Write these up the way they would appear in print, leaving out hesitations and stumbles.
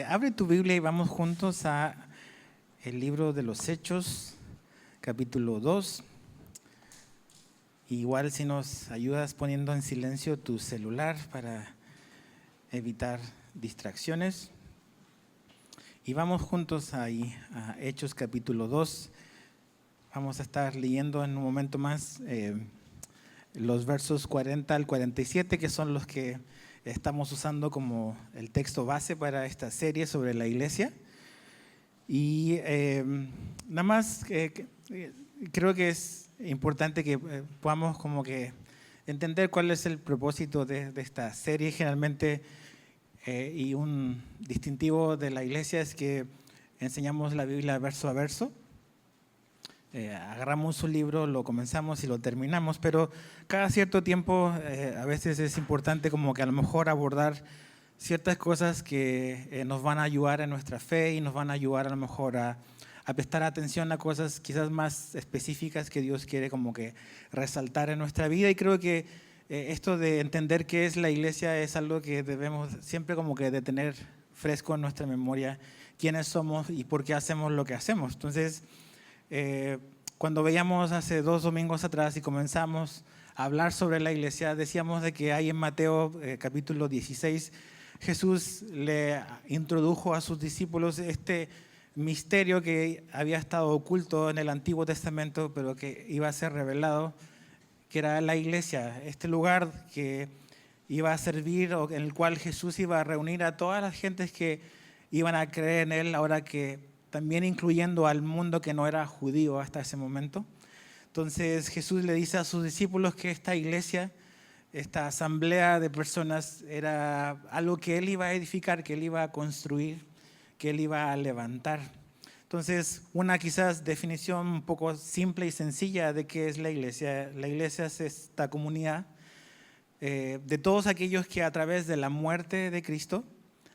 Abre tu Biblia y vamos juntos a el libro de los Hechos, capítulo 2. Igual si nos ayudas poniendo en silencio tu celular para evitar distracciones. Y vamos juntos ahí a Hechos capítulo 2. Vamos a estar leyendo en un momento más los versos 40 al 47, que son los que estamos usando como el texto base para esta serie sobre la iglesia. Y nada más creo que es importante que podamos como que entender cuál es el propósito de esta serie. Generalmente y un distintivo de la iglesia es que enseñamos la Biblia verso a verso. Agarramos un libro, lo comenzamos y lo terminamos, pero cada cierto tiempo a veces es importante como que a lo mejor abordar ciertas cosas que nos van a ayudar en nuestra fe y nos van a ayudar a lo mejor a prestar atención a cosas quizás más específicas que Dios quiere como que resaltar en nuestra vida. Y creo que esto de entender qué es la iglesia es algo que debemos siempre como que de tener fresco en nuestra memoria, quiénes somos y por qué hacemos lo que hacemos. Entonces, cuando veíamos hace 2 domingos atrás y comenzamos a hablar sobre la iglesia, decíamos de que hay en Mateo capítulo 16, Jesús le introdujo a sus discípulos este misterio que había estado oculto en el Antiguo Testamento, pero que iba a ser revelado, que era la iglesia, este lugar que iba a servir o en el cual Jesús iba a reunir a todas las gentes que iban a creer en él, ahora que también incluyendo al mundo que no era judío hasta ese momento. Entonces Jesús le dice a sus discípulos que esta iglesia, esta asamblea de personas era algo que él iba a edificar, que él iba a construir, que él iba a levantar. Entonces, una quizás definición un poco simple y sencilla de qué es la iglesia. La iglesia es esta comunidad de todos aquellos que a través de la muerte de Cristo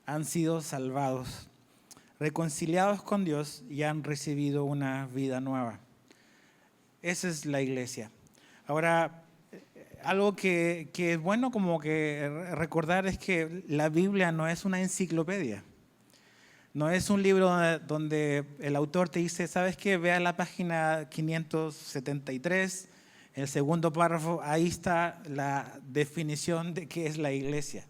han sido salvados, reconciliados con Dios y han recibido una vida nueva. Esa es la iglesia. Ahora, algo que es bueno como que recordar es que la Biblia no es una enciclopedia. No es un libro donde el autor te dice, ¿sabes qué? Ve a la página 573, el segundo párrafo, ahí está la definición de qué es la iglesia.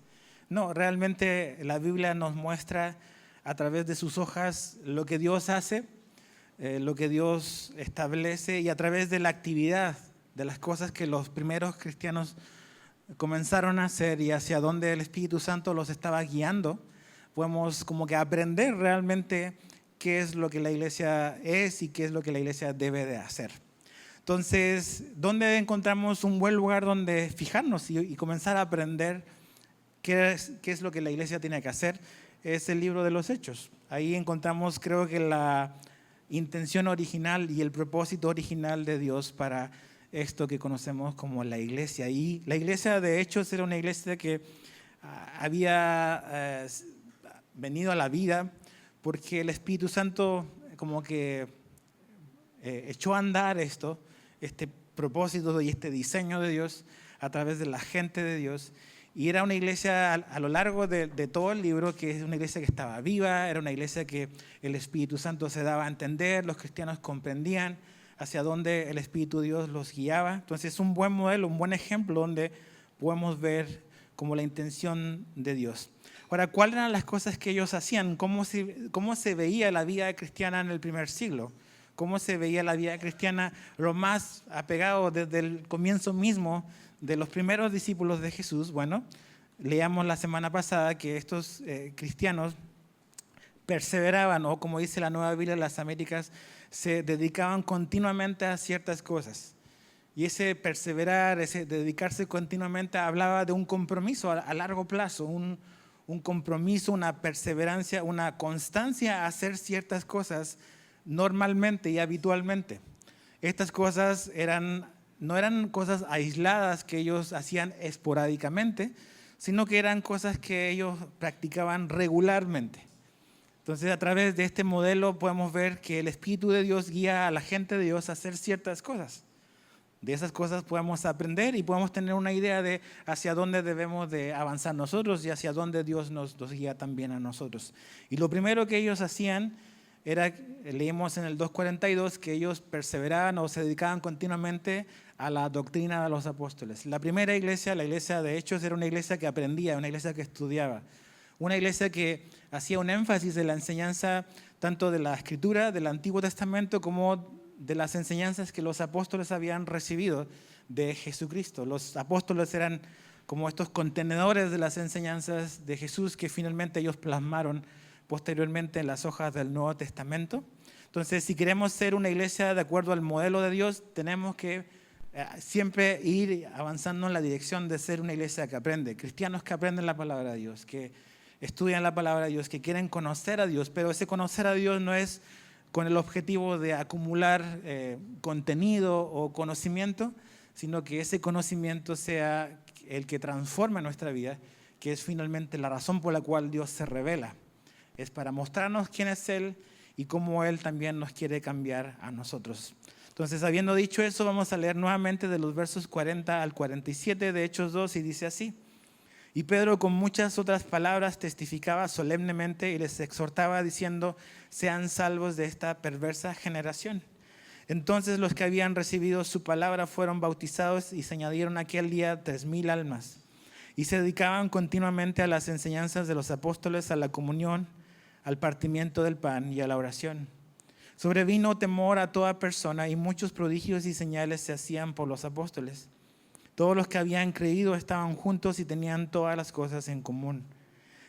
No, realmente la Biblia nos muestra a través de sus hojas lo que Dios hace, lo que Dios establece, y a través de la actividad, de las cosas que los primeros cristianos comenzaron a hacer y hacia donde el Espíritu Santo los estaba guiando, podemos como que aprender realmente qué es lo que la iglesia es y qué es lo que la iglesia debe de hacer. Entonces, ¿dónde encontramos un buen lugar donde fijarnos y comenzar a aprender qué es lo que la iglesia tiene que hacer? Es el libro de los Hechos. Ahí encontramos, creo que la intención original y el propósito original de Dios para esto que conocemos como la iglesia. Y la iglesia de Hechos era una iglesia que había venido a la vida porque el Espíritu Santo como que echó a andar este propósito y este diseño de Dios a través de la gente de Dios. Y era una iglesia a lo largo de todo el libro, que es una iglesia que estaba viva, era una iglesia que el Espíritu Santo se daba a entender, los cristianos comprendían hacia dónde el Espíritu de Dios los guiaba. Entonces es un buen modelo, un buen ejemplo donde podemos ver como la intención de Dios. Ahora, ¿cuáles eran las cosas que ellos hacían? ¿Cómo se veía la vida cristiana en el primer siglo? ¿Cómo se veía la vida cristiana lo más apegado desde el comienzo mismo de los primeros discípulos de Jesús? Bueno, leíamos la semana pasada que estos cristianos perseveraban, o como dice la Nueva Biblia de las Américas, se dedicaban continuamente a ciertas cosas. Y ese perseverar, ese dedicarse continuamente, hablaba de un compromiso a largo plazo, un compromiso, una perseverancia, una constancia a hacer ciertas cosas normalmente y habitualmente. Estas cosas no eran cosas aisladas que ellos hacían esporádicamente, sino que eran cosas que ellos practicaban regularmente. Entonces, a través de este modelo podemos ver que el Espíritu de Dios guía a la gente de Dios a hacer ciertas cosas. De esas cosas podemos aprender y podemos tener una idea de hacia dónde debemos de avanzar nosotros y hacia dónde Dios nos guía también a nosotros. Y lo primero que ellos hacían era, leímos en el 2:42, que ellos perseveraban o se dedicaban continuamente a la doctrina de los apóstoles. La primera iglesia, la iglesia de Hechos, era una iglesia que aprendía, una iglesia que estudiaba, una iglesia que hacía un énfasis en la enseñanza tanto de la Escritura, del Antiguo Testamento, como de las enseñanzas que los apóstoles habían recibido de Jesucristo. Los apóstoles eran como estos contenedores de las enseñanzas de Jesús que finalmente ellos plasmaron posteriormente en las hojas del Nuevo Testamento. Entonces, si queremos ser una iglesia de acuerdo al modelo de Dios, tenemos que siempre ir avanzando en la dirección de ser una iglesia que aprende, cristianos que aprenden la palabra de Dios, que estudian la palabra de Dios, que quieren conocer a Dios, pero ese conocer a Dios no es con el objetivo de acumular contenido o conocimiento, sino que ese conocimiento sea el que transforma nuestra vida, que es finalmente la razón por la cual Dios se revela. Es para mostrarnos quién es Él y cómo Él también nos quiere cambiar a nosotros. Entonces, habiendo dicho eso, vamos a leer nuevamente de los versos 40 al 47 de Hechos 2 y dice así: Y Pedro con muchas otras palabras testificaba solemnemente y les exhortaba diciendo: sean salvos de esta perversa generación. Entonces los que habían recibido su palabra fueron bautizados y se añadieron aquel día 3,000 almas. Y se dedicaban continuamente a las enseñanzas de los apóstoles, a la comunión, al partimiento del pan y a la oración. Sobrevino temor a toda persona y muchos prodigios y señales se hacían por los apóstoles. Todos los que habían creído estaban juntos y tenían todas las cosas en común.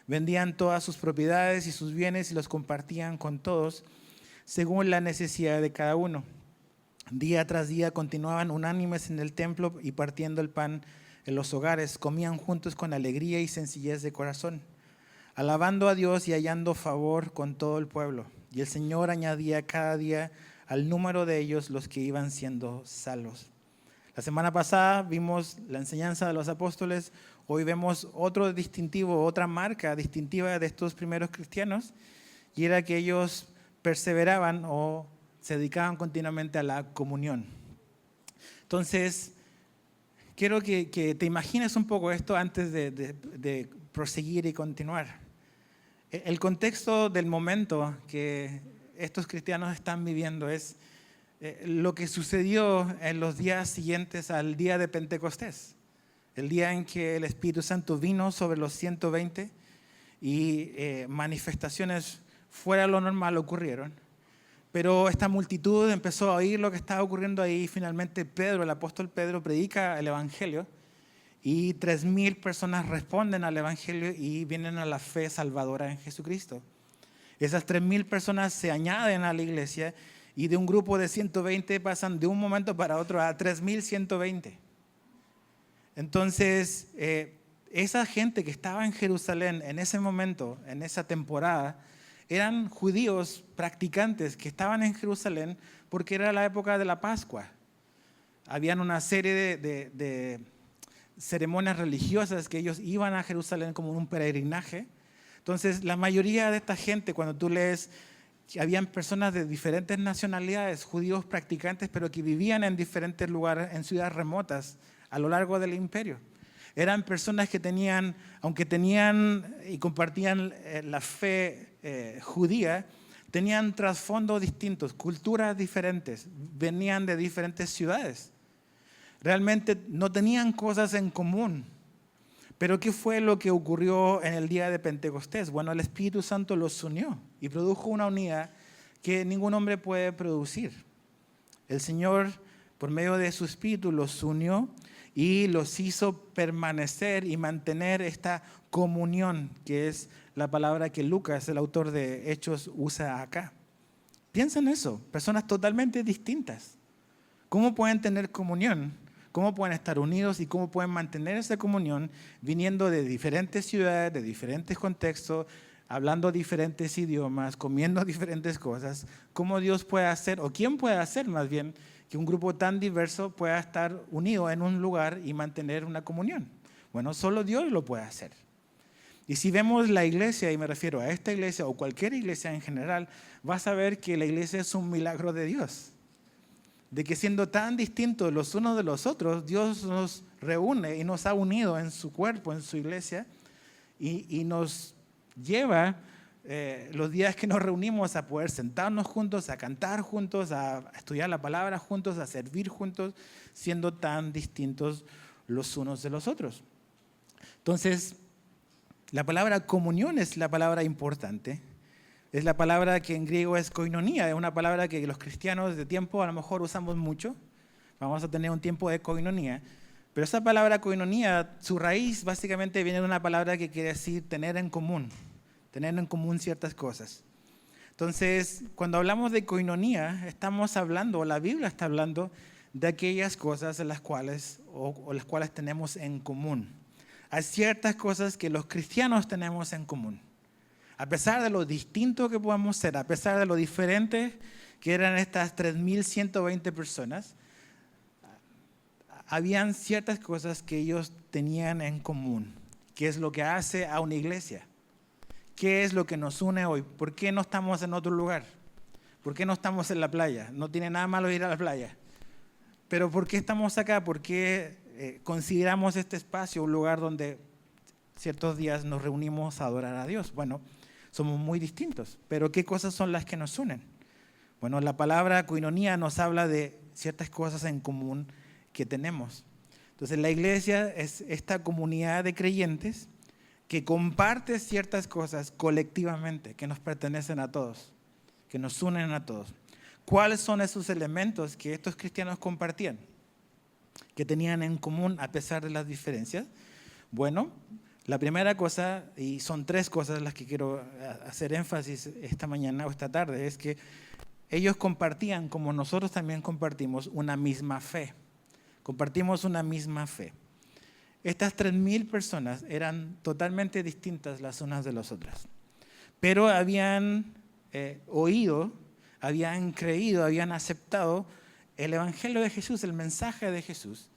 Vendían todas sus propiedades y sus bienes y los compartían con todos según la necesidad de cada uno. Día tras día continuaban unánimes en el templo y partiendo el pan en los hogares, comían juntos con alegría y sencillez de corazón, alabando a Dios y hallando favor con todo el pueblo. Y el Señor añadía cada día al número de ellos los que iban siendo salvos. La semana pasada vimos la enseñanza de los apóstoles, hoy vemos otro distintivo, otra marca distintiva de estos primeros cristianos, y era que ellos perseveraban o se dedicaban continuamente a la comunión. Entonces, quiero que te imagines un poco esto antes de proseguir y continuar. El contexto del momento que estos cristianos están viviendo es lo que sucedió en los días siguientes al día de Pentecostés, el día en que el Espíritu Santo vino sobre los 120 y manifestaciones fuera de lo normal ocurrieron. Pero esta multitud empezó a oír lo que estaba ocurriendo ahí y finalmente Pedro, el apóstol Pedro, predica el Evangelio y 3,000 personas responden al Evangelio y vienen a la fe salvadora en Jesucristo. Esas 3,000 personas se añaden a la iglesia y de un grupo de 120 pasan de un momento para otro a 3,120. Entonces, esa gente que estaba en Jerusalén en ese momento, en esa temporada, eran judíos practicantes que estaban en Jerusalén porque era la época de la Pascua. Habían una serie de ceremonias religiosas que ellos iban a Jerusalén como un peregrinaje. Entonces, la mayoría de esta gente, cuando tú lees, habían personas de diferentes nacionalidades, judíos practicantes, pero que vivían en diferentes lugares, en ciudades remotas, a lo largo del imperio. Eran personas que tenían, aunque tenían y compartían la fe judía, tenían trasfondos distintos, culturas diferentes, venían de diferentes ciudades. Realmente no tenían cosas en común. Pero ¿qué fue lo que ocurrió en el día de Pentecostés? Bueno, el Espíritu Santo los unió y produjo una unidad que ningún hombre puede producir. El Señor, por medio de su Espíritu, los unió y los hizo permanecer y mantener esta comunión, que es la palabra que Lucas, el autor de Hechos, usa acá. Piensa en eso, personas totalmente distintas. ¿Cómo pueden tener comunión? ¿Cómo pueden estar unidos y cómo pueden mantener esa comunión viniendo de diferentes ciudades, de diferentes contextos, hablando diferentes idiomas, comiendo diferentes cosas? ¿Cómo Dios puede hacer, o quién puede hacer más bien, que un grupo tan diverso pueda estar unido en un lugar y mantener una comunión? Bueno, solo Dios lo puede hacer. Y si vemos la iglesia, y me refiero a esta iglesia o cualquier iglesia en general, vas a ver que la iglesia es un milagro de Dios. de que siendo tan distintos los unos de los otros, Dios nos reúne y nos ha unido en su cuerpo, en su iglesia, y nos lleva los días que nos reunimos a poder sentarnos juntos, a cantar juntos, a estudiar la palabra juntos, a servir juntos, siendo tan distintos los unos de los otros. Entonces, la palabra comunión es la palabra importante. Es la palabra que en griego es koinonía, es una palabra que los cristianos de tiempo a lo mejor usamos mucho. Vamos a tener un tiempo de koinonía. Pero esa palabra koinonía, su raíz básicamente viene de una palabra que quiere decir tener en común ciertas cosas. Entonces, cuando hablamos de koinonía, estamos hablando, o la Biblia está hablando, de aquellas cosas en las cuales, o las cuales tenemos en común. Hay ciertas cosas que los cristianos tenemos en común. A pesar de lo distinto que podamos ser, a pesar de lo diferentes que eran estas 3.120 personas, habían ciertas cosas que ellos tenían en común. ¿Qué es lo que hace a una iglesia? ¿Qué es lo que nos une hoy? ¿Por qué no estamos en otro lugar? ¿Por qué no estamos en la playa? No tiene nada malo ir a la playa. Pero ¿por qué estamos acá? ¿Por qué consideramos este espacio un lugar donde ciertos días nos reunimos a adorar a Dios? Bueno, somos muy distintos, pero ¿qué cosas son las que nos unen? Bueno, la palabra koinonía nos habla de ciertas cosas en común que tenemos. Entonces, la iglesia es esta comunidad de creyentes que comparte ciertas cosas colectivamente, que nos pertenecen a todos, que nos unen a todos. ¿Cuáles son esos elementos que estos cristianos compartían, que tenían en común a pesar de las diferencias? Bueno, la primera cosa, y son tres cosas las que quiero hacer énfasis esta mañana o esta tarde, es que ellos compartían, como nosotros también compartimos, una misma fe. Compartimos una misma fe. Estas 3.000 personas eran totalmente distintas las unas de las otras, pero habían oído, habían creído, habían aceptado el Evangelio de Jesús, el mensaje de Jesús,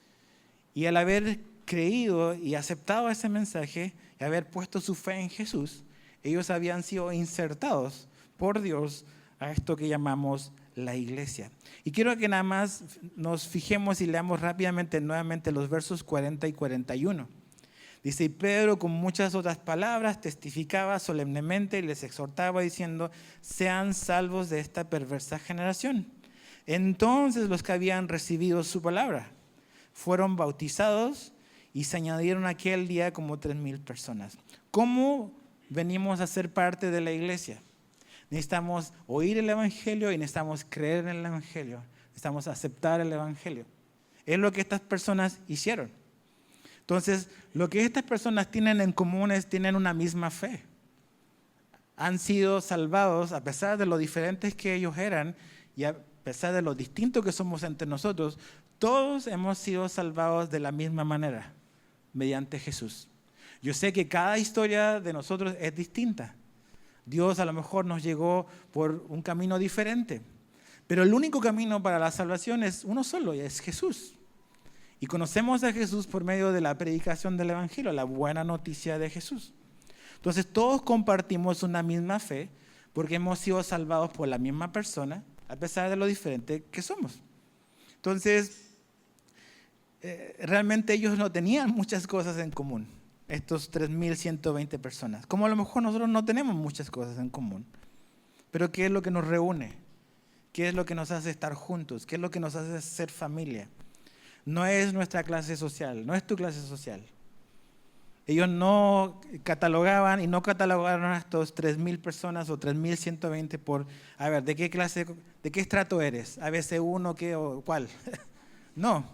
y al haber creído y aceptado ese mensaje y haber puesto su fe en Jesús, ellos habían sido insertados por Dios a esto que llamamos la iglesia. Y quiero que nada más nos fijemos y leamos rápidamente nuevamente los versos 40 y 41. Dice, y Pedro con muchas otras palabras testificaba solemnemente y les exhortaba diciendo, sean salvos de esta perversa generación. Entonces los que habían recibido su palabra fueron bautizados y se añadieron aquel día como 3.000 personas. ¿Cómo venimos a ser parte de la iglesia? Necesitamos oír el Evangelio y necesitamos creer en el Evangelio. Necesitamos aceptar el Evangelio. Es lo que estas personas hicieron. Entonces, lo que estas personas tienen en común es tienen una misma fe. Han sido salvados a pesar de lo diferentes que ellos eran y a pesar de lo distinto que somos entre nosotros. Todos hemos sido salvados de la misma manera, mediante Jesús. Yo sé que cada historia de nosotros es distinta. Dios a lo mejor nos llegó por un camino diferente, pero el único camino para la salvación es uno solo, y es Jesús. Y conocemos a Jesús por medio de la predicación del Evangelio, la buena noticia de Jesús. Entonces todos compartimos una misma fe porque hemos sido salvados por la misma persona, a pesar de lo diferente que somos. Entonces, realmente ellos no tenían muchas cosas en común. Estos 3.120 personas. Como a lo mejor nosotros no tenemos muchas cosas en común. Pero ¿qué es lo que nos reúne? ¿Qué es lo que nos hace estar juntos? ¿Qué es lo que nos hace ser familia? No es nuestra clase social, no es tu clase social. Ellos no catalogaban y no catalogaron a estos 3.000 personas o 3.120 por, a ver, ¿de qué clase, de qué estrato eres? ¿ABC1 qué o cuál? No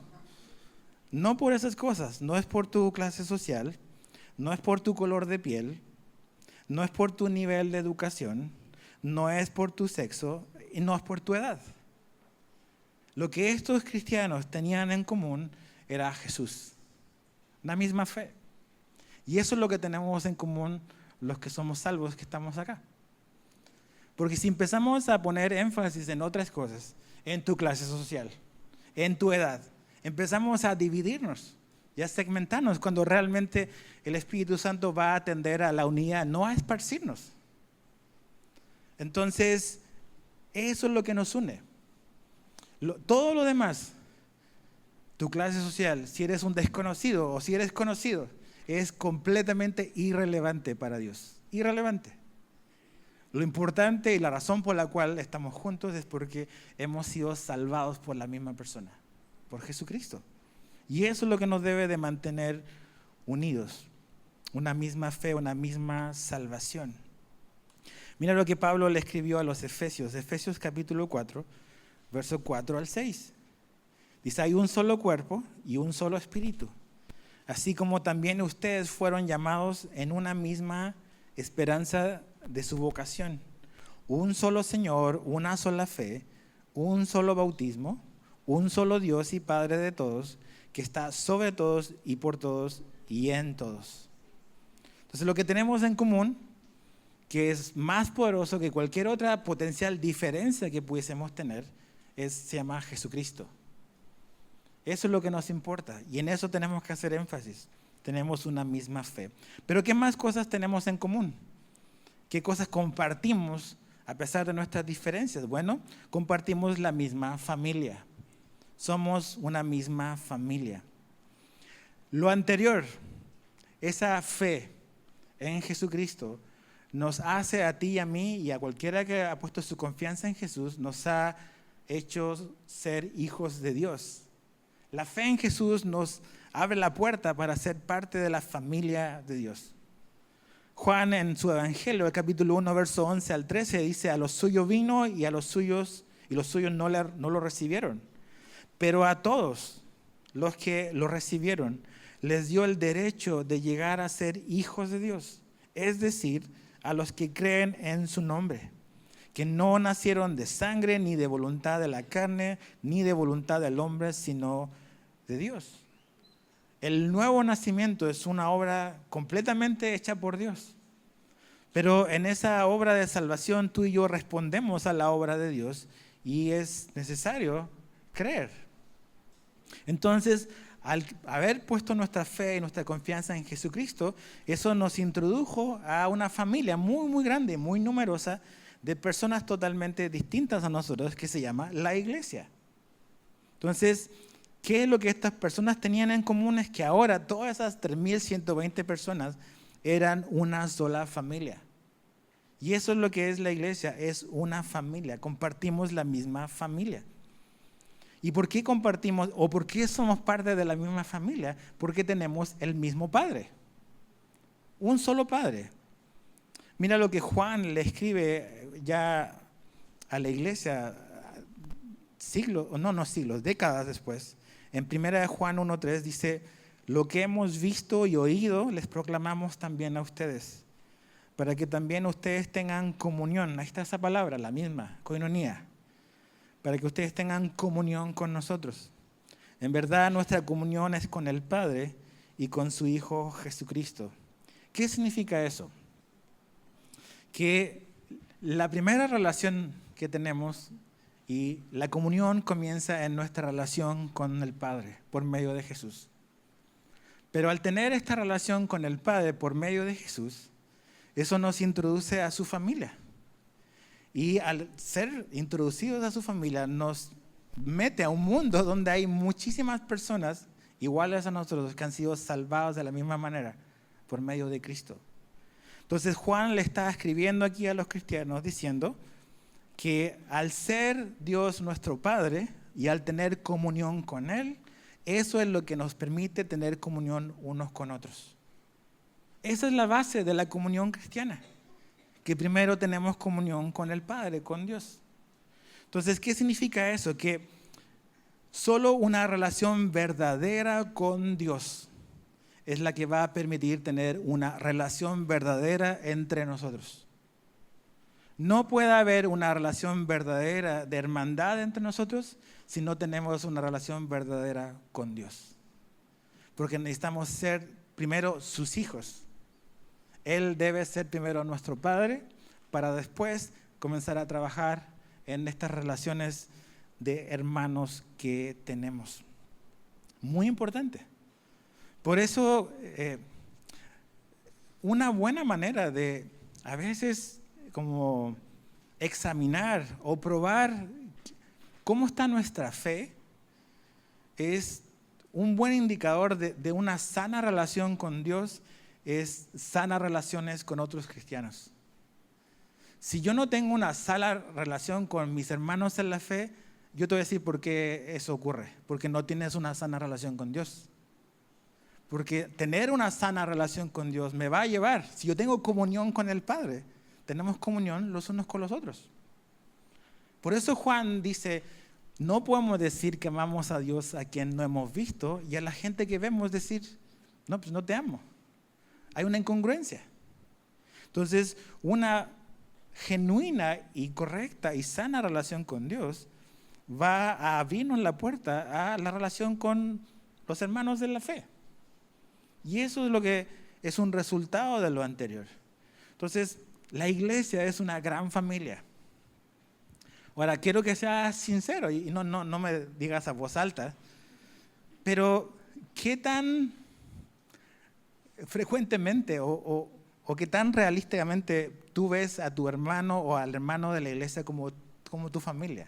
por esas cosas, no es por tu clase social. No es por tu color de piel, no es por tu nivel de educación, no es por tu sexo y no es por tu edad. Lo que estos cristianos tenían en común era Jesús, la misma fe. Y eso es lo que tenemos en común los que somos salvos, que estamos acá. Porque si empezamos a poner énfasis en otras cosas, en tu clase social, en tu edad, empezamos a dividirnos y a segmentarnos cuando realmente el Espíritu Santo va a atender a la unidad, no a esparcirnos. Entonces, eso es lo que nos une. Todo lo demás, tu clase social, si eres un desconocido o si eres conocido, es completamente irrelevante para Dios. Irrelevante. Lo importante y la razón por la cual estamos juntos es porque hemos sido salvados por la misma persona, por Jesucristo. Y eso es lo que nos debe de mantener unidos. Una misma fe, una misma salvación. Mira lo que Pablo le escribió a los Efesios. Efesios capítulo 4, verso 4 al 6. Dice, hay un solo cuerpo y un solo espíritu. Así como también ustedes fueron llamados en una misma esperanza de su vocación. Un solo Señor, una sola fe, un solo bautismo, un solo Dios y Padre de todos, que está sobre todos y por todos y en todos. Entonces lo que tenemos en común, que es más poderoso que cualquier otra potencial diferencia que pudiésemos tener, se llama Jesucristo. Eso es lo que nos importa y en eso tenemos que hacer énfasis. Tenemos una misma fe. Pero ¿qué más cosas tenemos en común? ¿Qué cosas compartimos a pesar de nuestras diferencias? Bueno, compartimos la misma familia. Somos una misma familia. Lo anterior, esa fe en Jesucristo, nos hace a ti y a mí y a cualquiera que ha puesto su confianza en Jesús, nos ha hecho ser hijos de Dios. La fe en Jesús nos abre la puerta para ser parte de la familia de Dios. Juan en su Evangelio, el capítulo 1, verso 11 al 13, dice, a los suyos vino y a los suyos no lo recibieron. Pero a todos los que lo recibieron, les dio el derecho de llegar a ser hijos de Dios. Es decir, a los que creen en su nombre, que no nacieron de sangre, ni de voluntad de la carne, ni de voluntad del hombre, sino de Dios. El nuevo nacimiento es una obra completamente hecha por Dios. Pero en esa obra de salvación tú y yo respondemos a la obra de Dios y es necesario creer. Entonces, al haber puesto nuestra fe y nuestra confianza en Jesucristo, eso nos introdujo a una familia muy, muy grande, muy numerosa, de personas totalmente distintas a nosotros, que se llama la iglesia. Entonces, ¿qué es lo que estas personas tenían en común? Es que ahora todas esas 3.120 personas eran una sola familia. Y eso es lo que es la iglesia, es una familia, compartimos la misma familia. ¿Y por qué compartimos o por qué somos parte de la misma familia? Porque tenemos el mismo Padre, un solo Padre. Mira lo que Juan le escribe ya a la iglesia décadas después. En 1 Juan 1:3 dice, lo que hemos visto y oído les proclamamos también a ustedes, para que también ustedes tengan comunión. Ahí está esa palabra, la misma, koinonía. Para que ustedes tengan comunión con nosotros. En verdad, nuestra comunión es con el Padre y con su Hijo Jesucristo. ¿Qué significa eso? Que la primera relación que tenemos y la comunión comienza en nuestra relación con el Padre por medio de Jesús. Pero al tener esta relación con el Padre por medio de Jesús, eso nos introduce a su familia. Y al ser introducidos a su familia, nos mete a un mundo donde hay muchísimas personas iguales a nosotros que han sido salvados de la misma manera por medio de Cristo. Entonces Juan le está escribiendo aquí a los cristianos diciendo que al ser Dios nuestro Padre y al tener comunión con Él, eso es lo que nos permite tener comunión unos con otros. Esa es la base de la comunión cristiana. Que primero tenemos comunión con el Padre, con Dios. Entonces, ¿qué significa eso? Que solo una relación verdadera con Dios es la que va a permitir tener una relación verdadera entre nosotros. No puede haber una relación verdadera de hermandad entre nosotros si no tenemos una relación verdadera con Dios. Porque necesitamos ser primero sus hijos. Él debe ser primero nuestro Padre para después comenzar a trabajar en estas relaciones de hermanos que tenemos. Muy importante. Por eso, una buena manera de a veces como examinar o probar cómo está nuestra fe es un buen indicador de una sana relación con Dios, es sanas relaciones con otros cristianos. Si yo no tengo una sana relación con mis hermanos en la fe, yo te voy a decir por qué eso ocurre. Porque no tienes una sana relación con Dios. Porque tener una sana relación con Dios me va a llevar, si yo tengo comunión con el Padre, tenemos comunión los unos con los otros. Por eso Juan dice, no podemos decir que amamos a Dios a quien no hemos visto y a la gente que vemos decir, no, pues no te amo. Hay una incongruencia. Entonces, una genuina y correcta y sana relación con Dios va a abrirnos la puerta a la relación con los hermanos de la fe. Y eso es lo que es un resultado de lo anterior. Entonces, la iglesia es una gran familia. Ahora, quiero que seas sincero y no me digas a voz alta, pero ¿qué tan frecuentemente o qué tan realísticamente tú ves a tu hermano o al hermano de la iglesia como tu familia?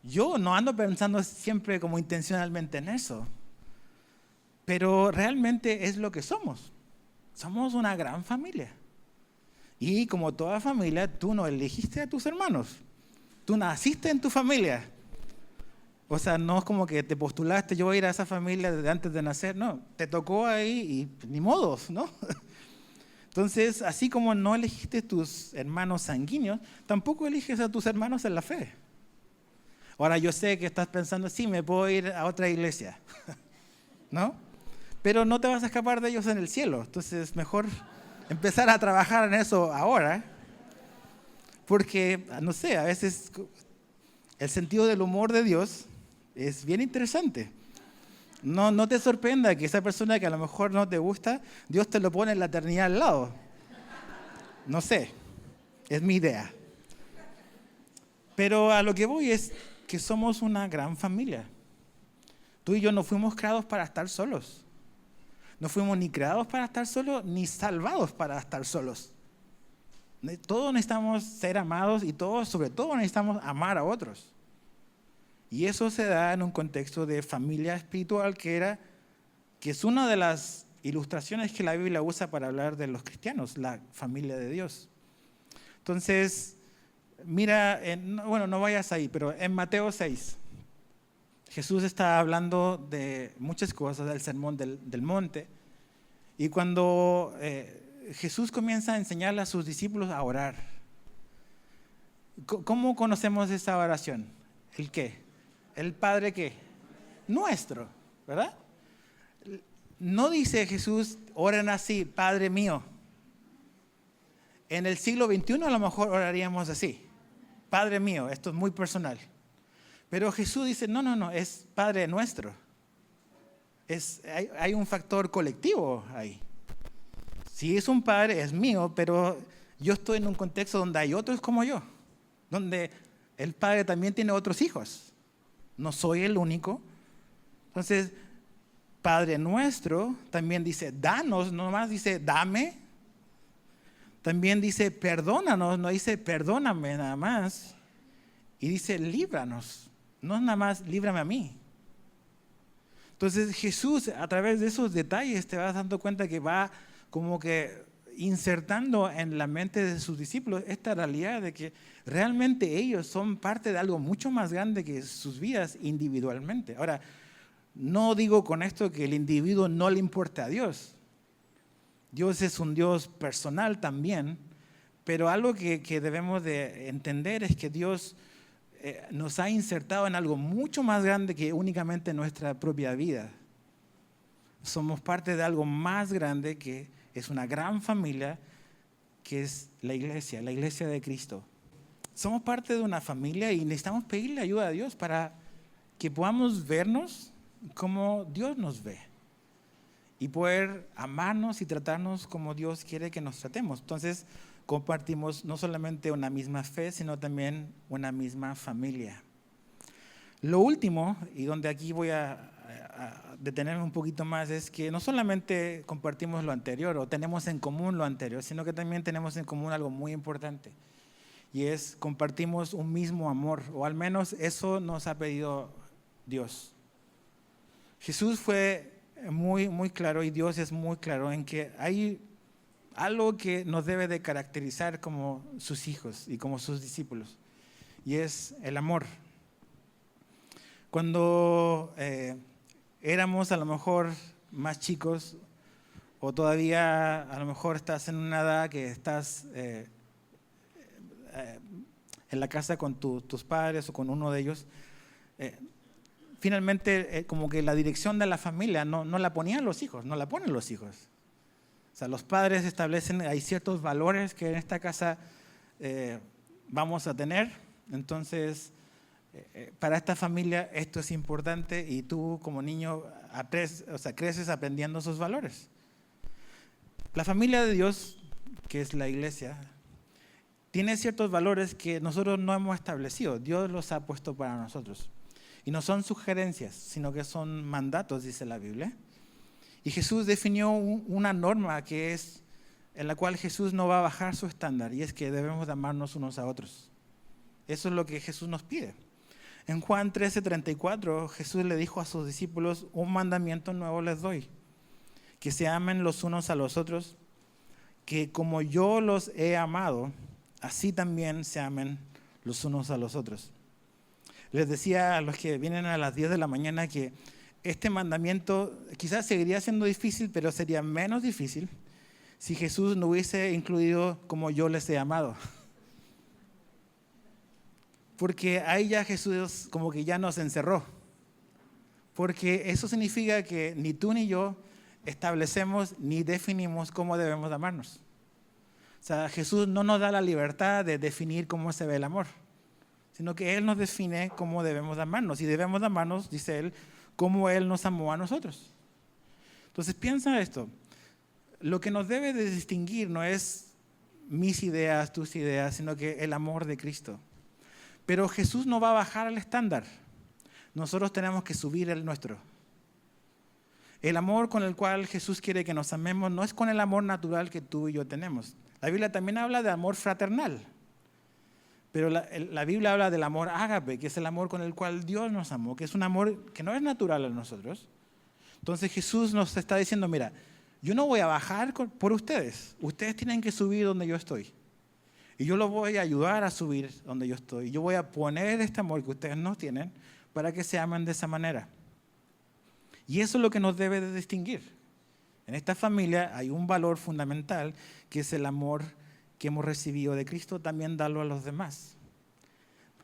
Yo no ando pensando siempre como intencionalmente en eso, pero realmente es lo que somos. Somos una gran familia. Y como toda familia, tú no elegiste a tus hermanos. Tú naciste en tu familia. O sea, no es como que te postulaste, yo voy a ir a esa familia desde antes de nacer. No, te tocó ahí y ni modos, ¿no? Entonces, así como no elegiste tus hermanos sanguíneos, tampoco eliges a tus hermanos en la fe. Ahora, yo sé que estás pensando, sí, me puedo ir a otra iglesia, ¿no? Pero no te vas a escapar de ellos en el cielo. Entonces, mejor empezar a trabajar en eso ahora, porque, no sé, a veces el sentido del humor de Dios es bien interesante. No te sorprenda que esa persona que a lo mejor no te gusta, Dios te lo pone en la eternidad al lado. No sé, es mi idea. Pero a lo que voy es que somos una gran familia. Tú y yo no fuimos creados para estar solos. No fuimos ni creados para estar solos, ni salvados para estar solos. Todos necesitamos ser amados y todos, sobre todo, necesitamos amar a otros. Y eso se da en un contexto de familia espiritual que es una de las ilustraciones que la Biblia usa para hablar de los cristianos, la familia de Dios. Entonces, mira, no vayas ahí, pero en Mateo 6, Jesús está hablando de muchas cosas, del sermón del monte, y cuando Jesús comienza a enseñarle a sus discípulos a orar, ¿cómo conocemos esa oración? ¿El qué? ¿El Padre qué? Nuestro, ¿verdad? No dice Jesús, oren así, Padre mío. En el siglo XXI a lo mejor oraríamos así, Padre mío, esto es muy personal. Pero Jesús dice, no, es Padre nuestro. Hay un factor colectivo ahí. Si es un Padre, es mío, pero yo estoy en un contexto donde hay otros como yo, donde el Padre también tiene otros hijos. No soy el único. Entonces, Padre nuestro también dice, danos, no más dice, dame. También dice, perdónanos, no dice, perdóname nada más. Y dice, líbranos. No es nada más, líbrame a mí. Entonces Jesús, a través de esos detalles, te vas dando cuenta que va como que insertando en la mente de sus discípulos esta realidad de que realmente ellos son parte de algo mucho más grande que sus vidas individualmente. Ahora, no digo con esto que el individuo no le importe a Dios. Dios es un Dios personal también, pero algo que debemos de entender es que Dios nos ha insertado en algo mucho más grande que únicamente nuestra propia vida. Somos parte de algo más grande que es una gran familia, que es la iglesia de Cristo. Somos parte de una familia y necesitamos pedirle ayuda a Dios para que podamos vernos como Dios nos ve y poder amarnos y tratarnos como Dios quiere que nos tratemos. Entonces, compartimos no solamente una misma fe, sino también una misma familia. Lo último, y donde aquí voy a detenerme un poquito más, es que no solamente compartimos lo anterior o tenemos en común lo anterior, sino que también tenemos en común algo muy importante. y es compartimos un mismo amor, o al menos eso nos ha pedido Dios. Jesús fue muy, muy claro y Dios es muy claro en que hay algo que nos debe de caracterizar como sus hijos y como sus discípulos, y es el amor. Cuando éramos a lo mejor más chicos, o todavía a lo mejor estás en una edad que estás en la casa con tus padres o con uno de ellos, finalmente como que la dirección de la familia no la ponían los hijos, no la ponen los hijos. O sea, los padres establecen, hay ciertos valores que en esta casa vamos a tener, entonces para esta familia esto es importante y tú como niño creces aprendiendo esos valores. La familia de Dios, que es la iglesia, tiene ciertos valores que nosotros no hemos establecido, Dios los ha puesto para nosotros. Y no son sugerencias, sino que son mandatos, dice la Biblia. Y Jesús definió una norma que es en la cual Jesús no va a bajar su estándar, y es que debemos de amarnos unos a otros. Eso es lo que Jesús nos pide. En Juan 13:34, Jesús le dijo a sus discípulos, un mandamiento nuevo les doy, que se amen los unos a los otros, que como yo los he amado, así también se amen los unos a los otros. Les decía a los que vienen a las 10 de la mañana que este mandamiento quizás seguiría siendo difícil, pero sería menos difícil si Jesús no hubiese incluido como yo les he amado. Porque ahí ya Jesús como que ya nos encerró. Porque eso significa que ni tú ni yo establecemos ni definimos cómo debemos amarnos. O sea, Jesús no nos da la libertad de definir cómo se ve el amor, sino que Él nos define cómo debemos amarnos. Y debemos amarnos, dice Él, como Él nos amó a nosotros. Entonces piensa esto, lo que nos debe de distinguir no es mis ideas, tus ideas, sino que el amor de Cristo. Pero Jesús no va a bajar el estándar, nosotros tenemos que subir el nuestro. El amor con el cual Jesús quiere que nos amemos no es con el amor natural que tú y yo tenemos. La Biblia también habla de amor fraternal. Pero la Biblia habla del amor ágape, que es el amor con el cual Dios nos amó, que es un amor que no es natural a nosotros. Entonces Jesús nos está diciendo, mira, yo no voy a bajar por ustedes. Ustedes tienen que subir donde yo estoy. Y yo los voy a ayudar a subir donde yo estoy. Yo voy a poner este amor que ustedes no tienen para que se amen de esa manera. Y eso es lo que nos debe de distinguir. En esta familia hay un valor fundamental que es el amor que hemos recibido de Cristo, también darlo a los demás.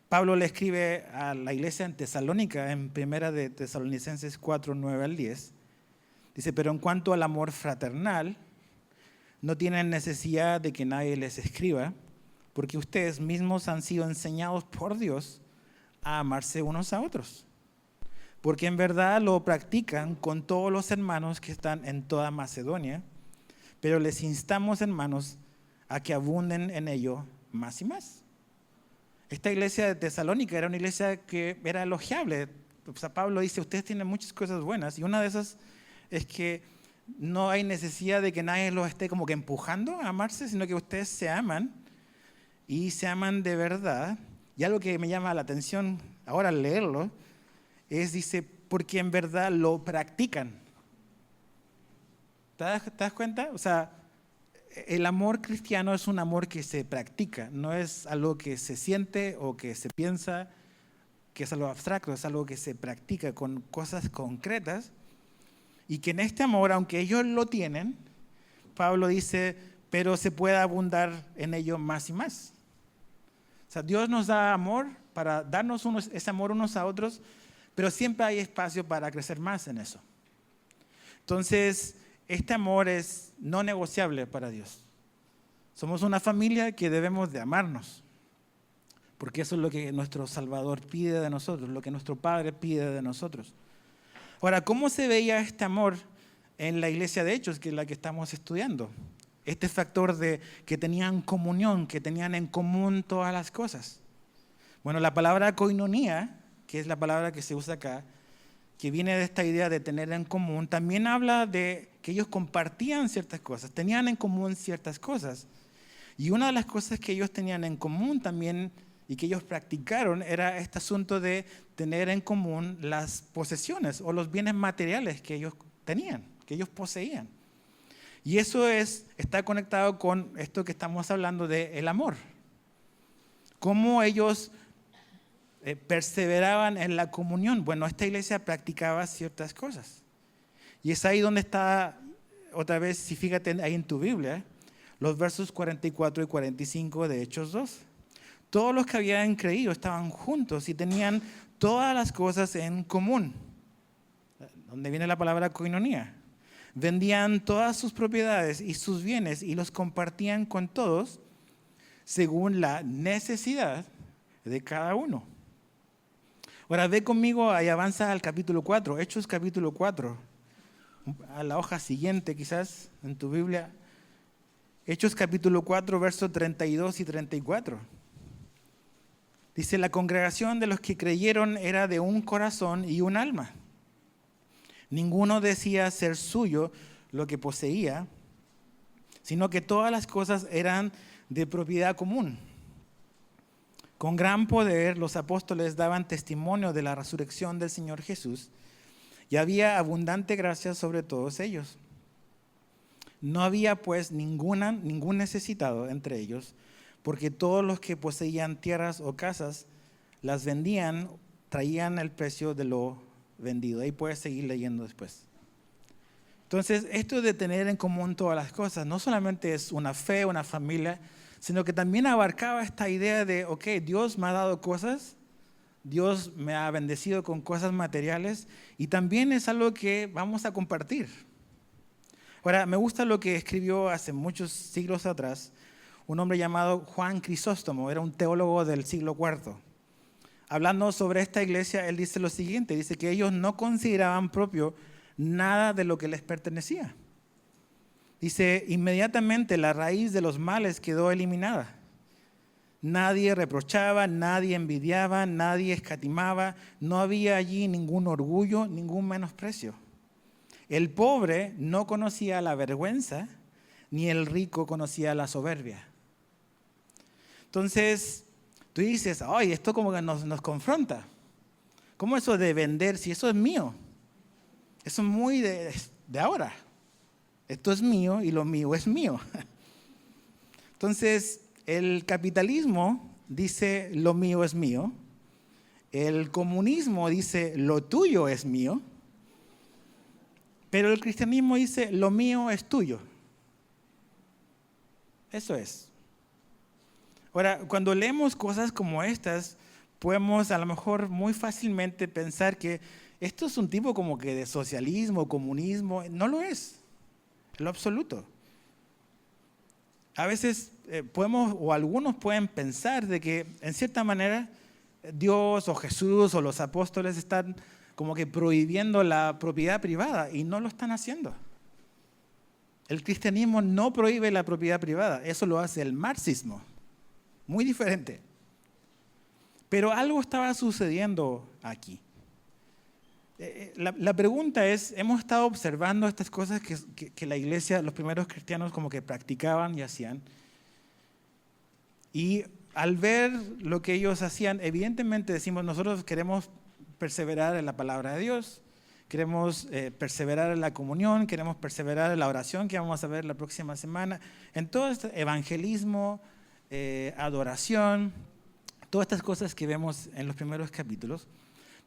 Pablo le escribe a la iglesia en Tesalónica, en 1 de Tesalonicenses 4, 9 al 10. Dice, pero en cuanto al amor fraternal, no tienen necesidad de que nadie les escriba, porque ustedes mismos han sido enseñados por Dios a amarse unos a otros. Porque en verdad lo practican con todos los hermanos que están en toda Macedonia, pero les instamos, hermanos, a que abunden en ello más y más. Esta iglesia de Tesalónica era una iglesia que era elogiable. O sea, Pablo dice, ustedes tienen muchas cosas buenas, y una de esas es que no hay necesidad de que nadie los esté como que empujando a amarse, sino que ustedes se aman y se aman de verdad. Y algo que me llama la atención ahora al leerlo es, dice, porque en verdad lo practican. ¿Te das cuenta? O sea, el amor cristiano es un amor que se practica, no es algo que se siente o que se piensa, que es algo abstracto, es algo que se practica con cosas concretas. Y que en este amor, aunque ellos lo tienen, Pablo dice, pero se puede abundar en ello más y más. O sea, Dios nos da amor para darnos ese amor unos a otros, pero siempre hay espacio para crecer más en eso. Entonces, este amor es no negociable para Dios. Somos una familia que debemos de amarnos, porque eso es lo que nuestro Salvador pide de nosotros, lo que nuestro Padre pide de nosotros. Ahora, ¿cómo se veía este amor en la iglesia de Hechos, que es la que estamos estudiando? Este factor de que tenían comunión, que tenían en común todas las cosas. Bueno, la palabra koinonía, que es la palabra que se usa acá, que viene de esta idea de tener en común, también habla de que ellos compartían ciertas cosas, tenían en común ciertas cosas. Y una de las cosas que ellos tenían en común también y que ellos practicaron era este asunto de tener en común las posesiones o los bienes materiales que ellos tenían, que ellos poseían. Y eso está conectado con esto que estamos hablando del amor. Cómo ellos perseveraban en la comunión. Bueno, esta iglesia practicaba ciertas cosas. Y es ahí donde está, otra vez, si fíjate ahí en tu Biblia, los versos 44 y 45 de Hechos 2. Todos los que habían creído estaban juntos y tenían todas las cosas en común. Donde viene la palabra koinonía. Vendían todas sus propiedades y sus bienes y los compartían con todos según la necesidad de cada uno. Ahora ve conmigo y avanza al capítulo 4, Hechos capítulo 4, a la hoja siguiente quizás en tu Biblia. Hechos capítulo 4, versos 32 y 34. Dice, la congregación de los que creyeron era de un corazón y un alma. Ninguno decía ser suyo lo que poseía, sino que todas las cosas eran de propiedad común. Con gran poder los apóstoles daban testimonio de la resurrección del Señor Jesús y había abundante gracia sobre todos ellos. No había pues ningún necesitado entre ellos, porque todos los que poseían tierras o casas las vendían, traían el precio de lo vendido. Ahí puedes seguir leyendo después. Entonces, esto de tener en común todas las cosas, no solamente es una fe, una familia, sino que también abarcaba esta idea de, ok, Dios me ha dado cosas, Dios me ha bendecido con cosas materiales y también es algo que vamos a compartir. Ahora, me gusta lo que escribió hace muchos siglos atrás un hombre llamado Juan Crisóstomo, era un teólogo del siglo IV. Hablando sobre esta iglesia, él dice lo siguiente, dice que ellos no consideraban propio nada de lo que les pertenecía. Dice, inmediatamente la raíz de los males quedó eliminada. Nadie reprochaba, nadie envidiaba, nadie escatimaba, no había allí ningún orgullo, ningún menosprecio. El pobre no conocía la vergüenza, ni el rico conocía la soberbia. Entonces, tú dices, ay, esto como que nos confronta. ¿Cómo eso de vender si eso es mío? Eso es muy de ahora. Esto es mío y lo mío es mío. Entonces, el capitalismo dice lo mío es mío. El comunismo dice lo tuyo es mío. Pero el cristianismo dice lo mío es tuyo. Eso es. Ahora, cuando leemos cosas como estas, podemos a lo mejor muy fácilmente pensar que esto es un tipo como que de socialismo, comunismo. No lo es, en lo absoluto. A veces podemos, o algunos pueden pensar de que en cierta manera Dios o Jesús o los apóstoles están como que prohibiendo la propiedad privada y no lo están haciendo. El cristianismo no prohíbe la propiedad privada, eso lo hace el marxismo. Muy diferente. Pero algo estaba sucediendo aquí. La pregunta es, hemos estado observando estas cosas que la iglesia, los primeros cristianos como que practicaban y hacían. Y al ver lo que ellos hacían, evidentemente decimos, nosotros queremos perseverar en la palabra de Dios, queremos perseverar en la comunión, queremos perseverar en la oración que vamos a ver la próxima semana, en todo este evangelismo, adoración, todas estas cosas que vemos en los primeros capítulos,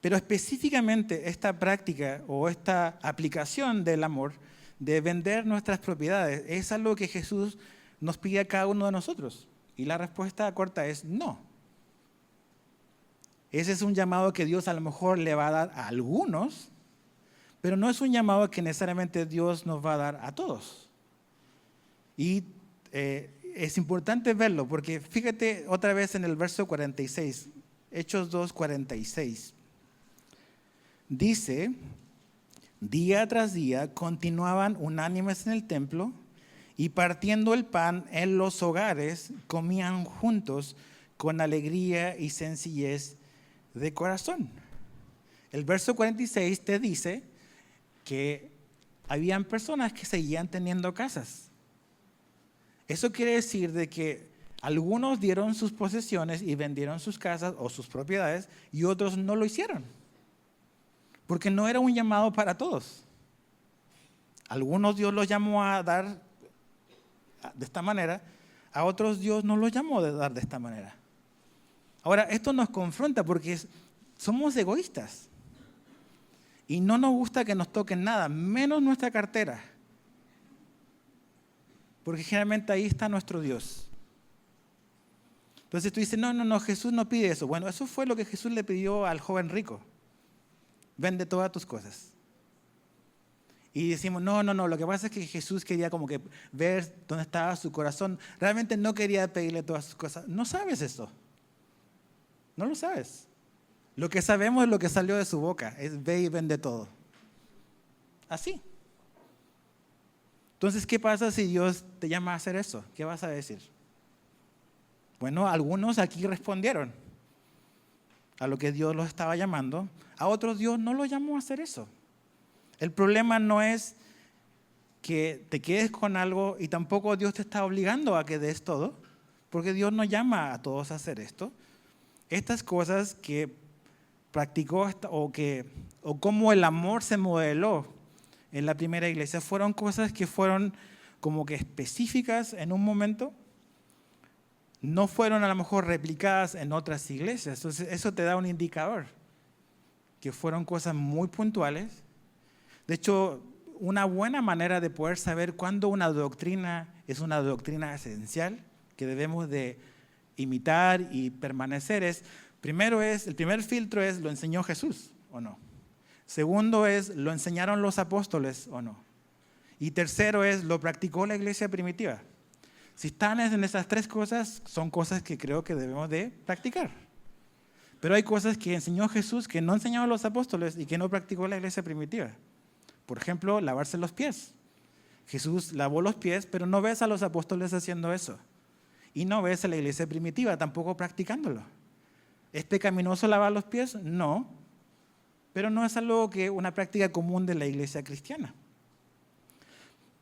pero específicamente esta práctica o esta aplicación del amor de vender nuestras propiedades es algo que Jesús nos pide a cada uno de nosotros. Y la respuesta corta es no. Ese es un llamado que Dios a lo mejor le va a dar a algunos, pero no es un llamado que necesariamente Dios nos va a dar a todos. Y es importante verlo, porque fíjate otra vez en el verso 46, Hechos 2, 46. Dice, día tras día continuaban unánimes en el templo y partiendo el pan en los hogares, comían juntos con alegría y sencillez de corazón. El verso 46 te dice que habían personas que seguían teniendo casas. Eso quiere decir de que algunos dieron sus posesiones y vendieron sus casas o sus propiedades y otros no lo hicieron. Porque no era un llamado para todos. Algunos Dios los llamó a dar de esta manera, a otros Dios no los llamó a dar de esta manera. Ahora, esto nos confronta porque somos egoístas y no nos gusta que nos toquen nada, menos nuestra cartera. Porque generalmente ahí está nuestro Dios. Entonces tú dices, no, Jesús no pide eso. Bueno, eso fue lo que Jesús le pidió al joven rico. Vende todas tus cosas. Y decimos, no, lo que pasa es que Jesús quería como que ver dónde estaba su corazón. Realmente no quería pedirle todas sus cosas. No sabes eso. No lo sabes. Lo que sabemos es lo que salió de su boca. Es ve y vende todo. Así. Entonces, ¿qué pasa si Dios te llama a hacer eso? ¿Qué vas a decir? Bueno, algunos aquí respondieron a lo que Dios los estaba llamando. A otros Dios no los llamó a hacer eso. El problema no es que te quedes con algo y tampoco Dios te está obligando a que des todo, porque Dios no llama a todos a hacer esto. Estas cosas que practicó o cómo el amor se modeló en la primera iglesia fueron cosas que fueron como que específicas en un momento, no fueron a lo mejor replicadas en otras iglesias. Entonces eso te da un indicador, que fueron cosas muy puntuales. De hecho, una buena manera de poder saber cuándo una doctrina es una doctrina esencial que debemos de imitar y permanecer el primer filtro es, ¿lo enseñó Jesús o no? Segundo es, ¿lo enseñaron los apóstoles o no? Y tercero es, ¿lo practicó la iglesia primitiva? Si están en esas tres cosas, son cosas que creo que debemos de practicar. Pero hay cosas que enseñó Jesús que no enseñaron los apóstoles y que no practicó la iglesia primitiva. Por ejemplo, lavarse los pies. Jesús lavó los pies, pero no ves a los apóstoles haciendo eso. Y no ves a la iglesia primitiva tampoco practicándolo. ¿Es pecaminoso lavar los pies? No. Pero no es algo que una práctica común de la iglesia cristiana.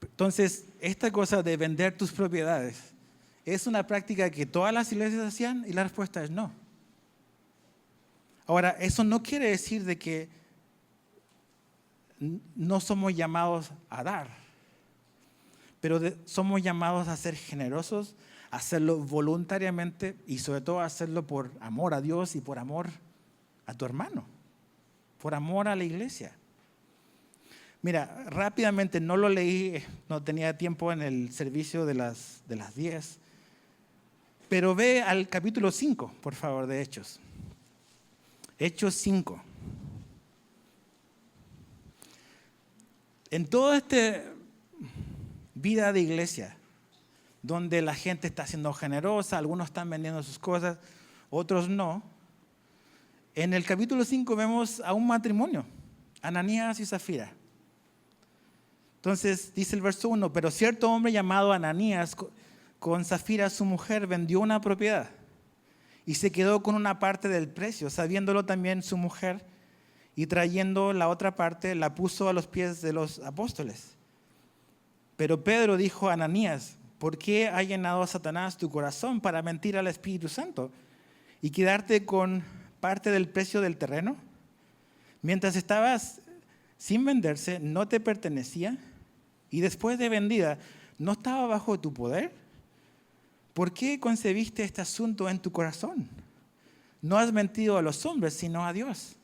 Entonces, esta cosa de vender tus propiedades, ¿es una práctica que todas las iglesias hacían? Y la respuesta es no. Ahora, eso no quiere decir de que no somos llamados a dar, pero somos llamados a ser generosos, a hacerlo voluntariamente y sobre todo a hacerlo por amor a Dios y por amor a tu hermano, por amor a la iglesia. Mira, rápidamente, no lo leí, no tenía tiempo en el servicio de las 10, pero ve al capítulo 5, por favor, de Hechos. Hechos 5. En toda esta vida de iglesia, donde la gente está siendo generosa, algunos están vendiendo sus cosas, otros no, en el capítulo 5 vemos a un matrimonio, Ananías y Zafira. Entonces dice el verso 1, pero cierto hombre llamado Ananías con Zafira su mujer vendió una propiedad y se quedó con una parte del precio, sabiéndolo también su mujer, y trayendo la otra parte la puso a los pies de los apóstoles. Pero Pedro dijo a Ananías, ¿por qué ha llenado a Satanás tu corazón para mentir al Espíritu Santo y quedarte con parte del precio del terreno? Mientras estabas sin venderse, ¿no te pertenecía? Y después de vendida, ¿no estaba bajo tu poder? ¿Por qué concebiste este asunto en tu corazón? No has mentido a los hombres, sino a Dios.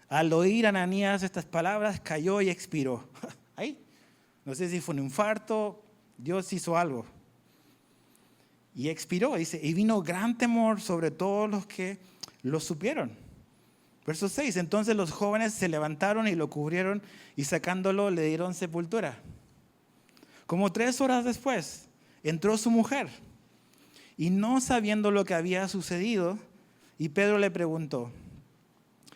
Al oír Ananías estas palabras, cayó y expiró. Ahí, no sé si fue un infarto, Dios hizo algo. Y expiró, dice, y vino gran temor sobre todos los que lo supieron. Verso 6, entonces los jóvenes se levantaron y lo cubrieron y sacándolo le dieron sepultura. Como 3 horas después, entró su mujer y no sabiendo lo que había sucedido, y Pedro le preguntó,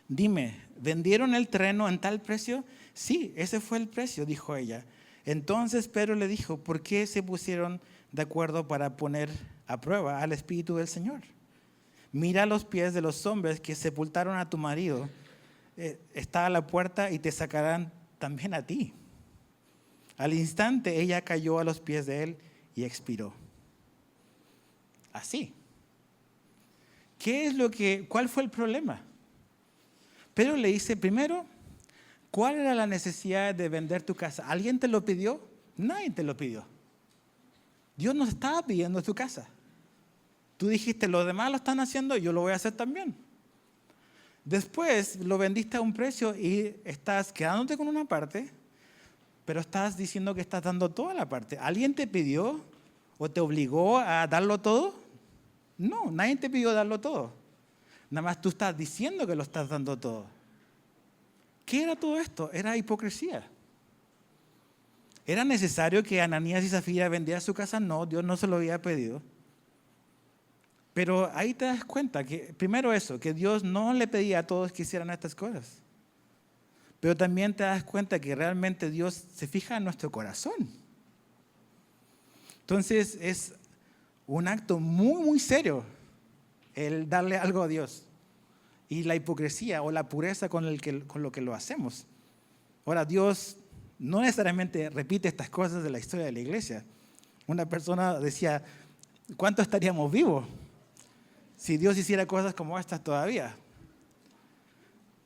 dime, ¿vendieron el terreno en tal precio? Sí, ese fue el precio, dijo ella. Entonces Pedro le dijo, ¿por qué se pusieron de acuerdo para poner a prueba al Espíritu del Señor? Mira los pies de los hombres que sepultaron a tu marido. Está a la puerta y te sacarán también a ti. Al instante ella cayó a los pies de él y expiró. así. ¿Cuál fue el problema? Pedro le dice, primero, ¿cuál era la necesidad de vender tu casa? ¿Alguien te lo pidió? Nadie te lo pidió. Dios no estaba pidiendo tu casa. Tú dijiste, los demás lo están haciendo, yo lo voy a hacer también. Después lo vendiste a un precio y estás quedándote con una parte, pero estás diciendo que estás dando toda la parte. ¿Alguien te pidió o te obligó a darlo todo? No, nadie te pidió darlo todo. Nada más tú estás diciendo que lo estás dando todo. ¿Qué era todo esto? Era hipocresía. ¿Era necesario que Ananías y Zafira vendieran su casa? No, Dios no se lo había pedido. Pero ahí te das cuenta que, primero eso, que Dios no le pedía a todos que hicieran estas cosas. Pero también te das cuenta que realmente Dios se fija en nuestro corazón. Entonces es un acto muy, muy serio el darle algo a Dios. Y la hipocresía o la pureza con lo que lo hacemos. Ahora, Dios no necesariamente repite estas cosas de la historia de la iglesia. Una persona decía, ¿cuánto estaríamos vivos si Dios hiciera cosas como estas todavía?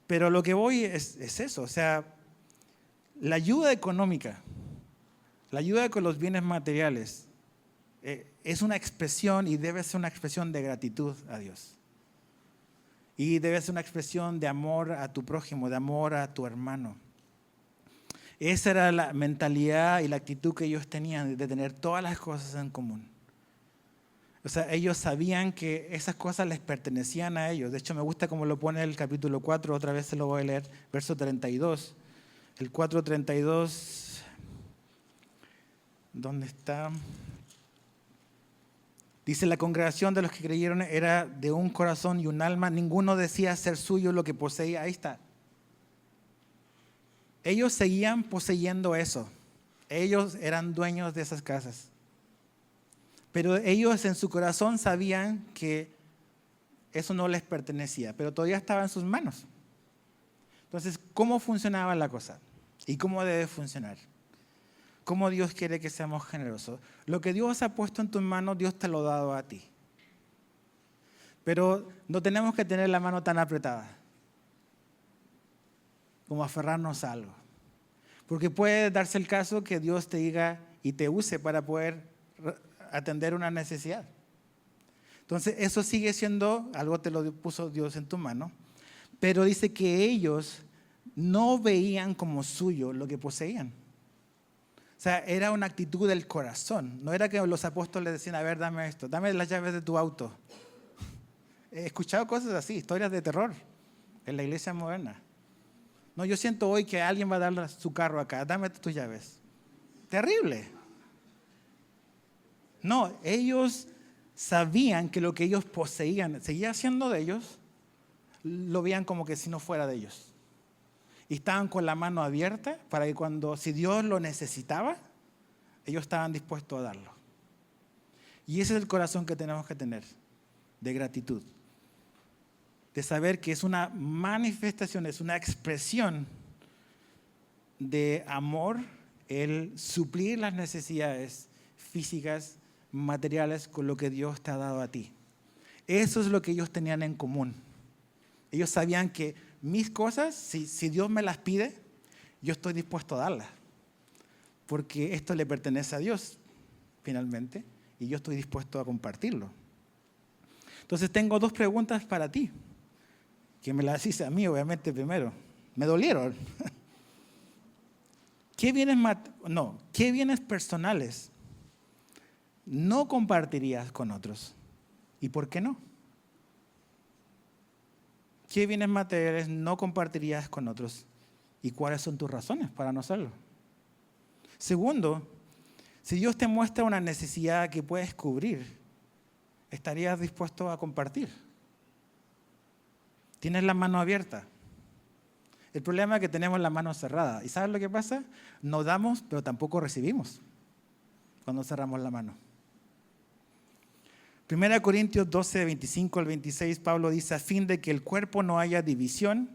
Pero lo que voy es eso, o sea, la ayuda económica, la ayuda con los bienes materiales, es una expresión y debe ser una expresión de gratitud a Dios. Y debe ser una expresión de amor a tu prójimo, de amor a tu hermano. Esa era la mentalidad y la actitud que ellos tenían de tener todas las cosas en común. O sea, ellos sabían que esas cosas les pertenecían a ellos. De hecho, me gusta como lo pone el capítulo 4, otra vez se lo voy a leer, verso 32. El 4:32, ¿dónde está? Dice, la congregación de los que creyeron era de un corazón y un alma. Ninguno decía ser suyo lo que poseía. Ahí está. Ellos seguían poseyendo eso. Ellos eran dueños de esas casas. Pero ellos en su corazón sabían que eso no les pertenecía, pero todavía estaba en sus manos. Entonces, ¿cómo funcionaba la cosa? ¿Y cómo debe funcionar? ¿Cómo Dios quiere que seamos generosos? Lo que Dios ha puesto en tus manos, Dios te lo ha dado a ti. Pero no tenemos que tener la mano tan apretada como aferrarnos a algo. Porque puede darse el caso que Dios te diga y te use para poder atender una necesidad. Entonces, eso sigue siendo, algo te lo puso Dios en tu mano, pero dice que ellos no veían como suyo lo que poseían. O sea, era una actitud del corazón. No era que los apóstoles decían, a ver, dame esto, dame las llaves de tu auto. He escuchado cosas así, historias de terror en la iglesia moderna. No, yo siento hoy que alguien va a darle su carro acá, dame tus llaves. Terrible. No, ellos sabían que lo que ellos poseían seguía siendo de ellos, lo veían como que si no fuera de ellos. Y estaban con la mano abierta para que si Dios lo necesitaba, ellos estaban dispuestos a darlo. Y ese es el corazón que tenemos que tener, de gratitud. De saber que es una manifestación, es una expresión de amor, el suplir las necesidades físicas, materiales con lo que Dios te ha dado a ti. Eso es lo que ellos tenían en común. Ellos sabían que mis cosas, si Dios me las pide, yo estoy dispuesto a darlas. Porque esto le pertenece a Dios, finalmente, y yo estoy dispuesto a compartirlo. Entonces tengo dos preguntas para ti, que me las hice a mí, obviamente, primero. Me dolieron. ¿Qué bienes personales no compartirías con otros? ¿Y por qué no? ¿Qué bienes materiales no compartirías con otros? ¿Y cuáles son tus razones para no hacerlo? Segundo, si Dios te muestra una necesidad que puedes cubrir, ¿estarías dispuesto a compartir? Tienes la mano abierta. El problema es que tenemos la mano cerrada. ¿Y sabes lo que pasa? No damos, pero tampoco recibimos cuando cerramos la mano. 1 Corintios 12, 25 al 26, Pablo dice, a fin de que el cuerpo no haya división,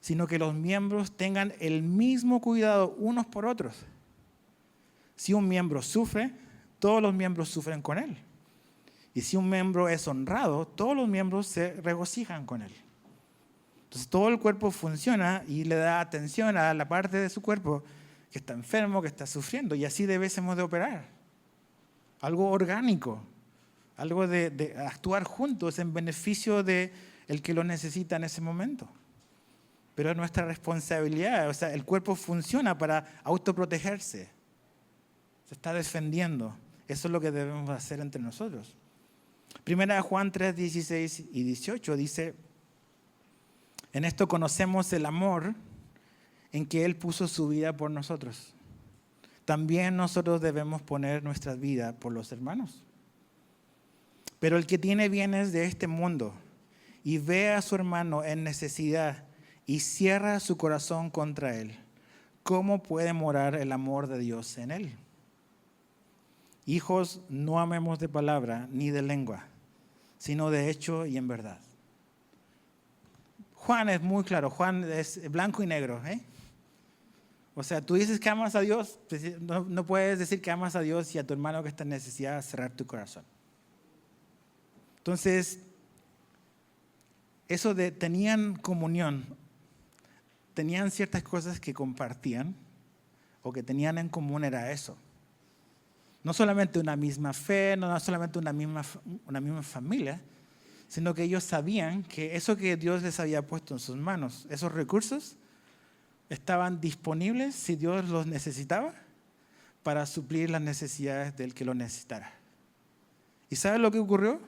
sino que los miembros tengan el mismo cuidado unos por otros. Si un miembro sufre, todos los miembros sufren con él. Y si un miembro es honrado, todos los miembros se regocijan con él. Entonces todo el cuerpo funciona y le da atención a la parte de su cuerpo que está enfermo, que está sufriendo. Y así debemos de operar. Algo orgánico, algo de actuar juntos en beneficio de el que lo necesita en ese momento. Pero es nuestra responsabilidad. O sea, el cuerpo funciona para autoprotegerse. Se está defendiendo. Eso es lo que debemos hacer entre nosotros. Primera de Juan 3, 16 y 18 dice: en esto conocemos el amor en que Él puso su vida por nosotros. También nosotros debemos poner nuestra vida por los hermanos. Pero el que tiene bienes de este mundo y ve a su hermano en necesidad y cierra su corazón contra él, ¿cómo puede morar el amor de Dios en él? Hijos, no amemos de palabra ni de lengua, sino de hecho y en verdad. Juan es muy claro, Juan es blanco y negro. O sea, tú dices que amas a Dios, no puedes decir que amas a Dios y a tu hermano que está en necesidad cerrar tu corazón. Entonces, eso de tenían comunión, tenían ciertas cosas que compartían o que tenían en común, era eso. No solamente una misma fe, no solamente una misma familia, sino que ellos sabían que eso que Dios les había puesto en sus manos, esos recursos, estaban disponibles si Dios los necesitaba para suplir las necesidades del que lo necesitara. ¿Y sabes lo que ocurrió?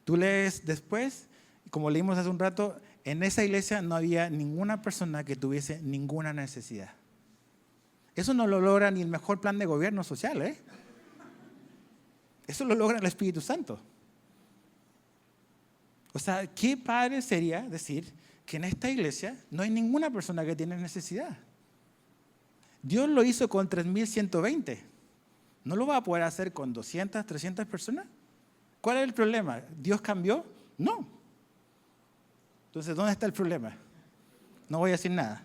Tú lees después, como leímos hace un rato, en esa iglesia no había ninguna persona que tuviese ninguna necesidad. Eso no lo logra ni el mejor plan de gobierno social, Eso lo logra el Espíritu Santo. O sea, qué padre sería decir que en esta iglesia no hay ninguna persona que tiene necesidad. Dios lo hizo con 3,120. ¿No lo va a poder hacer con 200, 300 personas? ¿Cuál es el problema? ¿Dios cambió? No. Entonces, ¿dónde está el problema? No voy a decir nada.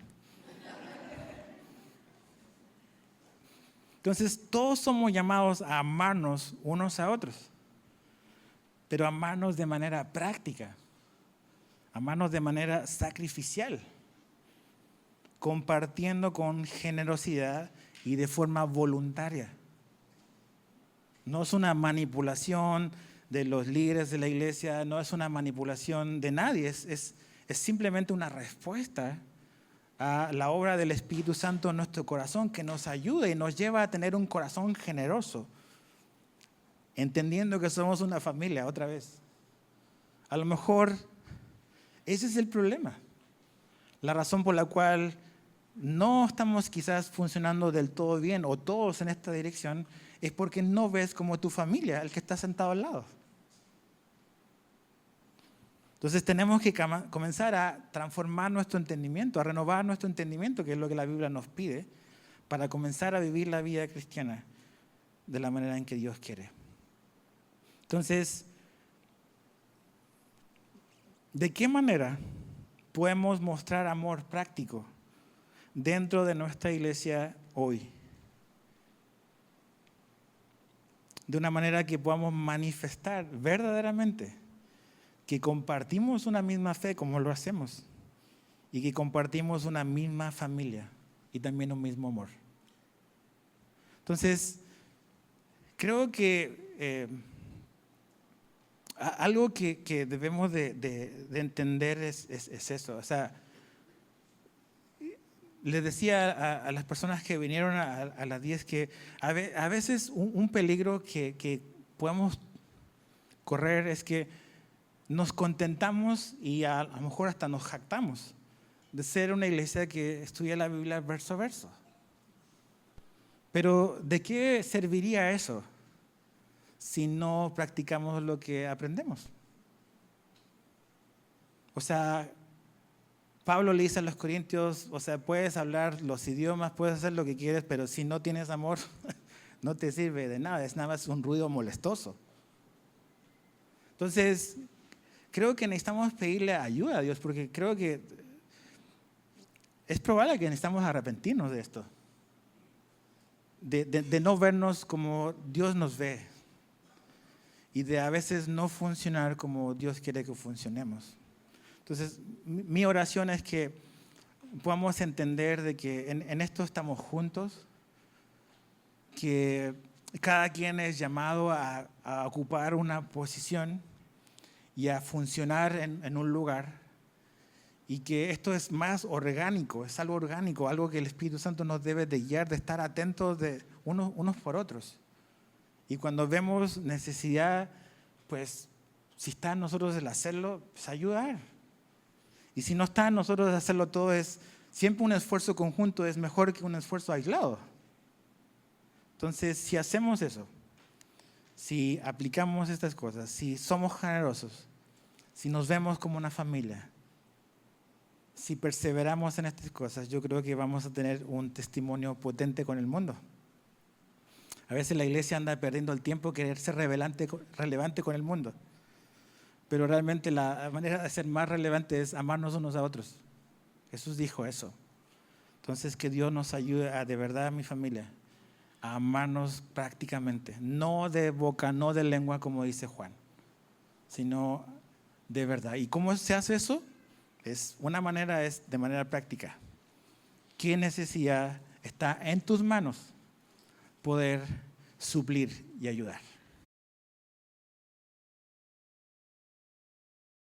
Entonces, todos somos llamados a amarnos unos a otros, pero amarnos de manera práctica, amarnos de manera sacrificial, compartiendo con generosidad y de forma voluntaria. No es una manipulación de los líderes de la iglesia, no es una manipulación de nadie, es simplemente una respuesta a la obra del Espíritu Santo en nuestro corazón que nos ayuda y nos lleva a tener un corazón generoso, entendiendo que somos una familia otra vez. A lo mejor ese es el problema, la razón por la cual no estamos quizás funcionando del todo bien o todos en esta dirección es porque no ves como tu familia, el que está sentado al lado. Entonces tenemos que comenzar a transformar nuestro entendimiento, a renovar nuestro entendimiento, que es lo que la Biblia nos pide, para comenzar a vivir la vida cristiana de la manera en que Dios quiere. Entonces, ¿de qué manera podemos mostrar amor práctico dentro de nuestra iglesia hoy? De una manera que podamos manifestar verdaderamente que compartimos una misma fe como lo hacemos y que compartimos una misma familia y también un mismo amor. Entonces, creo que algo que debemos de entender es eso. O sea, les decía a las personas que vinieron a las 10 que a veces un peligro que podemos correr es que nos contentamos y a lo mejor hasta nos jactamos de ser una iglesia que estudia la Biblia verso a verso. Pero ¿de qué serviría eso si no practicamos lo que aprendemos? O sea, Pablo le dice a los corintios, o sea, puedes hablar los idiomas, puedes hacer lo que quieres, pero si no tienes amor, no te sirve de nada, es nada más un ruido molestoso. Entonces, creo que necesitamos pedirle ayuda a Dios, porque creo que es probable que necesitamos arrepentirnos de esto, de no vernos como Dios nos ve. y de a veces no funcionar como Dios quiere que funcionemos. Entonces, mi oración es que podamos entender de que en esto estamos juntos, que cada quien es llamado a ocupar una posición y a funcionar en un lugar, y que esto es más orgánico, es algo orgánico, algo que el Espíritu Santo nos debe de guiar, de estar atentos de unos por otros. Y cuando vemos necesidad, pues si está en nosotros el hacerlo, pues ayudar. Y si no está en nosotros hacerlo todo, es siempre un esfuerzo conjunto, es mejor que un esfuerzo aislado. Entonces, si hacemos eso, si aplicamos estas cosas, si somos generosos, si nos vemos como una familia, si perseveramos en estas cosas, yo creo que vamos a tener un testimonio potente con el mundo. A veces la iglesia anda perdiendo el tiempo querer ser relevante con el mundo. Pero realmente la manera de ser más relevante es amarnos unos a otros. Jesús dijo eso. Entonces, que Dios nos ayude a, de verdad, mi familia, a amarnos prácticamente. No de boca, no de lengua, como dice Juan, sino de verdad. ¿Y cómo se hace eso? Una manera es de manera práctica. ¿Qué necesidad está en tus manos poder suplir y ayudar?